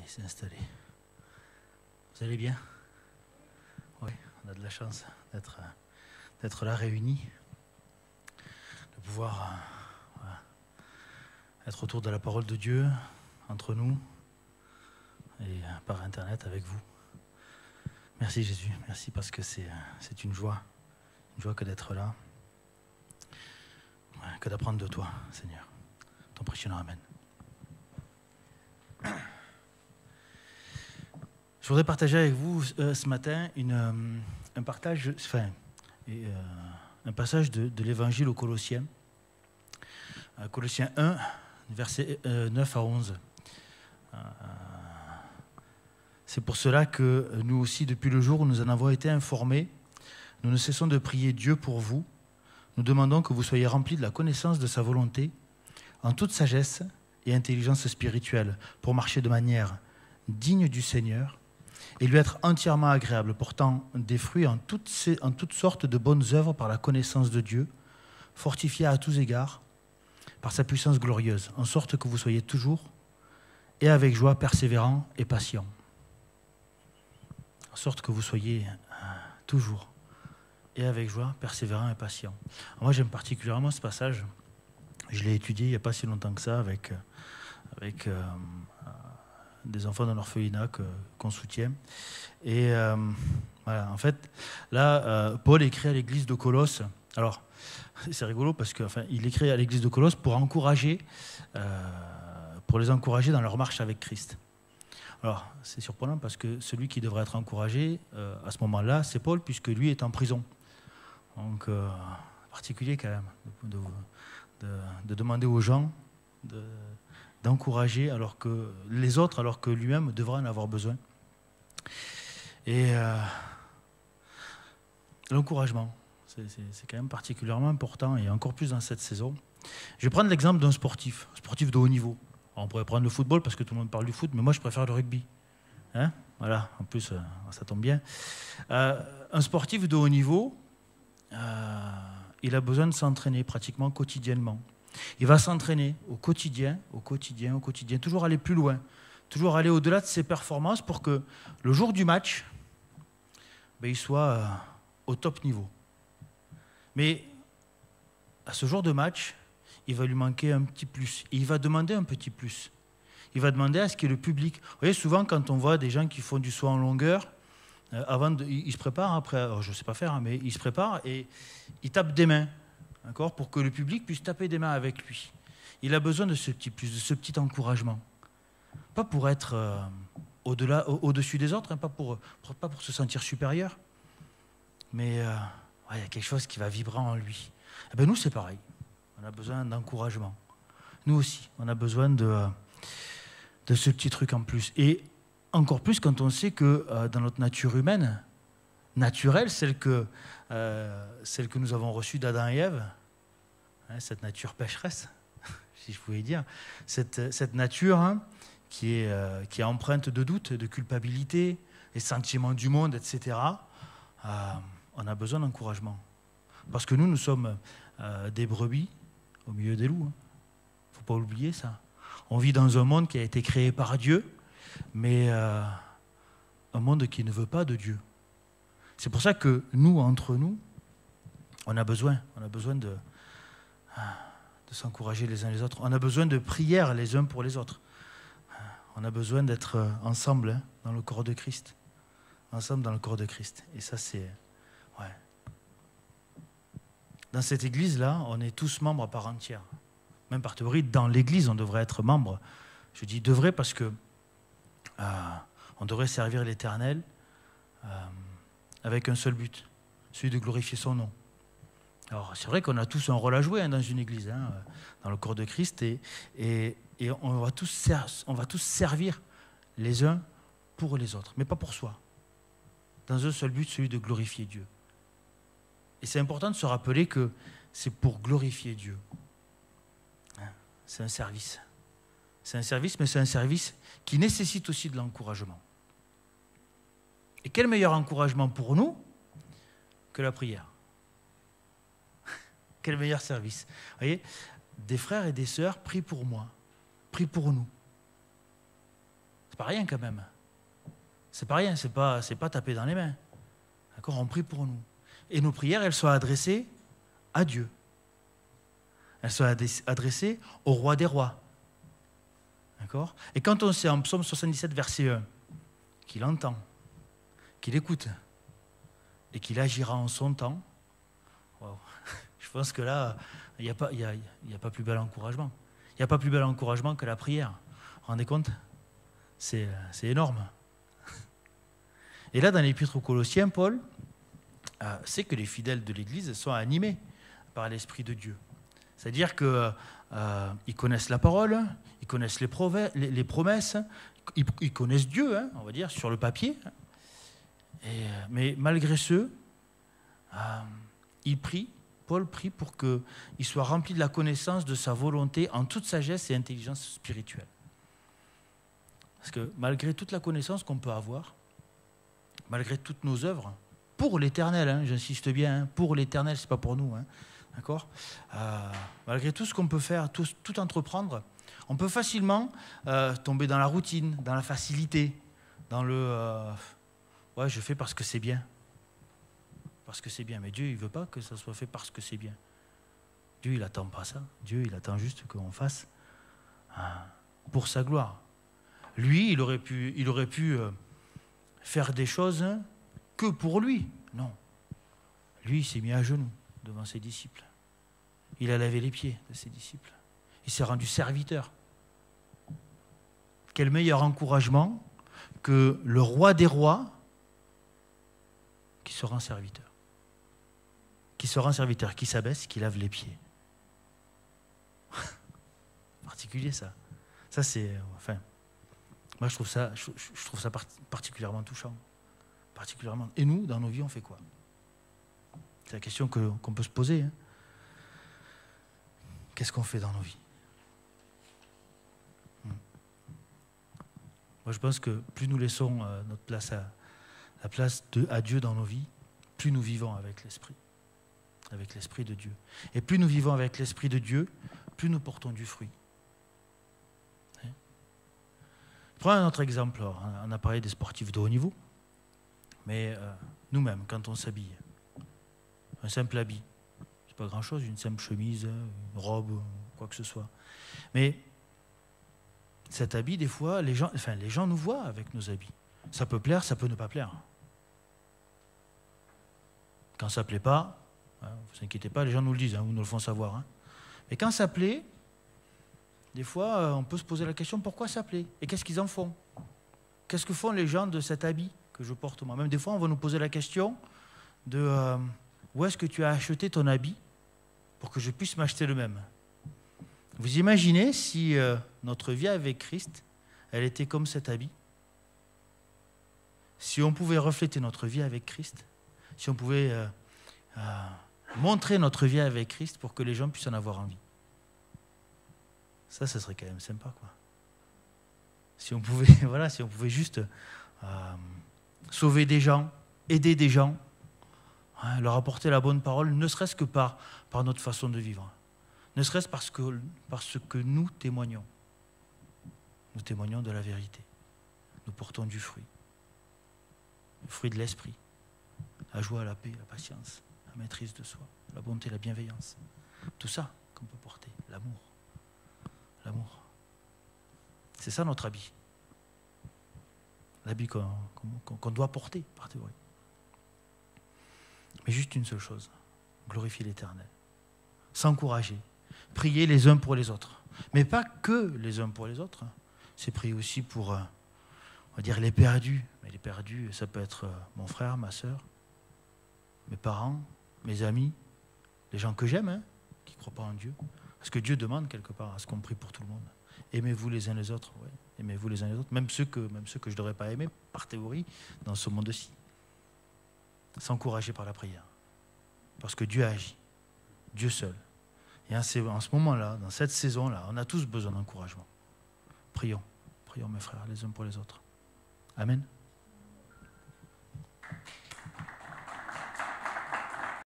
Allez, c'est installé. Vous allez bien? Oui, on a de la chance d'être là réunis, de pouvoir voilà, être autour de la parole de Dieu, entre nous et par Internet avec vous. Merci Jésus, merci parce que c'est une joie que d'être là, que d'apprendre de toi, Seigneur. Ton précieux nom, amen. Je voudrais partager avec vous ce matin un passage de l'Évangile aux Colossiens. Colossiens 1, versets 9 à 11. C'est pour cela que nous aussi, depuis le jour où nous en avons été informés, nous ne cessons de prier Dieu pour vous. Nous demandons que vous soyez remplis de la connaissance de sa volonté, en toute sagesse et intelligence spirituelle, pour marcher de manière digne du Seigneur et lui être entièrement agréable, portant des fruits en toutes sortes de bonnes œuvres par la connaissance de Dieu, fortifiés à tous égards par sa puissance glorieuse, en sorte que vous soyez toujours et avec joie persévérants et patients. En sorte que vous soyez toujours et avec joie persévérants et patients. Alors moi j'aime particulièrement ce passage. Je l'ai étudié il n'y a pas si longtemps que ça avec des enfants d'un orphelinat qu'on soutient. Et voilà, en fait, là, Paul écrit à l'église de Colosse. Alors, c'est rigolo parce qu'il écrit à l'église de Colosse pour les encourager dans leur marche avec Christ. Alors, c'est surprenant parce que celui qui devrait être encouragé à ce moment-là, c'est Paul, puisque lui est en prison. Donc, particulier quand même de demander aux gens d'encourager les autres alors que lui-même devrait en avoir besoin. Et l'encouragement, c'est quand même particulièrement important et encore plus dans cette saison. Je vais prendre l'exemple d'un sportif de haut niveau. Alors, on pourrait prendre le football parce que tout le monde parle du foot, mais moi je préfère le rugby. Hein? Voilà, en plus ça tombe bien. Un sportif de haut niveau, il a besoin de s'entraîner pratiquement quotidiennement. Il va s'entraîner au quotidien, toujours aller plus loin, toujours aller au-delà de ses performances pour que le jour du match, il soit au top niveau. Mais à ce jour de match, il va lui manquer un petit plus. Et il va demander un petit plus. Il va demander à ce qu'il y ait le public. Vous voyez, souvent, quand on voit des gens qui font du saut en longueur, ils se préparent après, alors je ne sais pas faire, mais ils se préparent et ils tapent des mains. D'accord, pour que le public puisse taper des mains avec lui. Il a besoin de ce petit plus, de ce petit encouragement. Pas pour être au-dessus des autres, hein, pas pour se sentir supérieur, mais il y a quelque chose qui va vibrer en lui. Et nous, c'est pareil. On a besoin d'encouragement. Nous aussi, on a besoin de ce petit truc en plus. Et encore plus quand on sait que dans notre nature humaine, naturelle, celle que nous avons reçue d'Adam et Ève, hein, cette nature pécheresse, si je pouvais dire, cette nature hein, qui est empreinte de doute, de culpabilité, les sentiments du monde, etc., on a besoin d'encouragement. Parce que nous sommes des brebis au milieu des loups. Il ne faut pas oublier ça. On vit dans un monde qui a été créé par Dieu, mais un monde qui ne veut pas de Dieu. C'est pour ça que nous, entre nous, on a besoin de s'encourager les uns les autres. On a besoin de prière les uns pour les autres. On a besoin d'être ensemble hein, dans le corps de Christ. Ensemble dans le corps de Christ. Et ça, c'est... Ouais. Dans cette église-là, on est tous membres à part entière. Même par théorie, dans l'église, on devrait être membre. Je dis devrait parce que on devrait servir l'Éternel avec un seul but, celui de glorifier son nom. Alors, c'est vrai qu'on a tous un rôle à jouer hein, dans une église, hein, dans le corps de Christ, et on va tous servir les uns pour les autres, mais pas pour soi, dans un seul but, celui de glorifier Dieu. Et c'est important de se rappeler que c'est pour glorifier Dieu. C'est un service. C'est un service, mais c'est un service qui nécessite aussi de l'encouragement. Et quel meilleur encouragement pour nous que la prière? Quel meilleur service. Vous voyez, des frères et des sœurs prient pour moi, prient pour nous. C'est pas rien quand même. C'est pas rien, c'est pas taper dans les mains. D'accord? On prie pour nous. Et nos prières, elles sont adressées à Dieu. Elles sont adressées au roi des rois. D'accord? Et quand on sait en psaume 77, verset 1, qu'il entend, qu'il écoute et qu'il agira en son temps, wow. Je pense que là, il n'y a pas plus bel encouragement. Il n'y a pas plus bel encouragement que la prière. Vous vous rendez compte? C'est énorme. Et là, dans l'Épître aux Colossiens, Paul sait que les fidèles de l'Église sont animés par l'Esprit de Dieu. C'est-à-dire qu'ils connaissent la parole, ils connaissent les promesses, ils connaissent Dieu, hein, on va dire, sur le papier. Mais malgré ce, Paul prie pour qu'ils soient remplis de la connaissance de sa volonté en toute sagesse et intelligence spirituelle. Parce que malgré toute la connaissance qu'on peut avoir, malgré toutes nos œuvres, pour l'éternel, hein, j'insiste bien, hein, pour l'éternel, c'est pas pour nous, hein, d'accord, malgré tout ce qu'on peut faire, tout entreprendre, on peut facilement tomber dans la routine, dans la facilité, dans le ouais, je fais parce que c'est bien. Parce que c'est bien. Mais Dieu, il ne veut pas que ça soit fait parce que c'est bien. Dieu, il n'attend pas ça. Dieu, il attend juste qu'on fasse pour sa gloire. Lui, il aurait pu faire des choses que pour lui. Non. Lui, il s'est mis à genoux devant ses disciples. Il a lavé les pieds de ses disciples. Il s'est rendu serviteur. Quel meilleur encouragement que le roi des rois qui se rend serviteur. Qui s'abaisse, qui lave les pieds. Particulier ça. Ça c'est, enfin, moi je trouve ça particulièrement touchant. Particulièrement. Et nous, dans nos vies, on fait quoi? C'est la question qu'on peut se poser. Hein. Qu'est-ce qu'on fait dans nos vies? Moi je pense que plus nous laissons notre place à Dieu dans nos vies, plus nous vivons avec l'Esprit de Dieu. Et plus nous vivons avec l'Esprit de Dieu, plus nous portons du fruit. Prenons un autre exemple. On a parlé des sportifs de haut niveau, mais nous-mêmes, quand on s'habille, un simple habit, c'est pas grand-chose, une simple chemise, une robe, quoi que ce soit. Mais cet habit, des fois, les gens nous voient avec nos habits. Ça peut plaire, ça peut ne pas plaire. Quand ça ne plaît pas, ne vous inquiétez pas, les gens nous le disent, ou nous le font savoir. Hein. Mais quand ça plaît, des fois, on peut se poser la question, pourquoi ça plaît? Et qu'est-ce qu'ils en font? Qu'est-ce que font les gens de cet habit que je porte moi? Même des fois, on va nous poser la question de où est-ce que tu as acheté ton habit pour que je puisse m'acheter le même? Vous imaginez si notre vie avec Christ, elle était comme cet habit? Si on pouvait refléter notre vie avec Christ, si on pouvait montrer notre vie avec Christ pour que les gens puissent en avoir envie. Ça serait quand même sympa, quoi. Si on pouvait, voilà, si on pouvait juste sauver des gens, aider des gens, hein, leur apporter la bonne parole, ne serait-ce que par notre façon de vivre. Ne serait-ce parce que nous témoignons. Nous témoignons de la vérité. Nous portons du fruit. Le fruit de l'esprit. La joie, la paix, la patience, la maîtrise de soi, la bonté, la bienveillance. Tout ça qu'on peut porter. L'amour. L'amour. C'est ça notre habit. L'habit qu'on doit porter, par théorie. Mais juste une seule chose. Glorifier l'Éternel. S'encourager. Prier les uns pour les autres. Mais pas que les uns pour les autres. C'est prier aussi pour, on va dire, les perdus. Mais les perdus, ça peut être mon frère, ma sœur, mes parents, mes amis, les gens que j'aime, hein, qui ne croient pas en Dieu. Parce que Dieu demande quelque part à ce qu'on prie pour tout le monde. Aimez-vous les uns les autres, ouais. Aimez-vous les uns les autres, même ceux que je ne devrais pas aimer, par théorie, dans ce monde-ci. S'encourager par la prière. Parce que Dieu agit. Dieu seul. Et en ce moment-là, dans cette saison-là, on a tous besoin d'encouragement. Prions. Prions, mes frères, les uns pour les autres. Amen.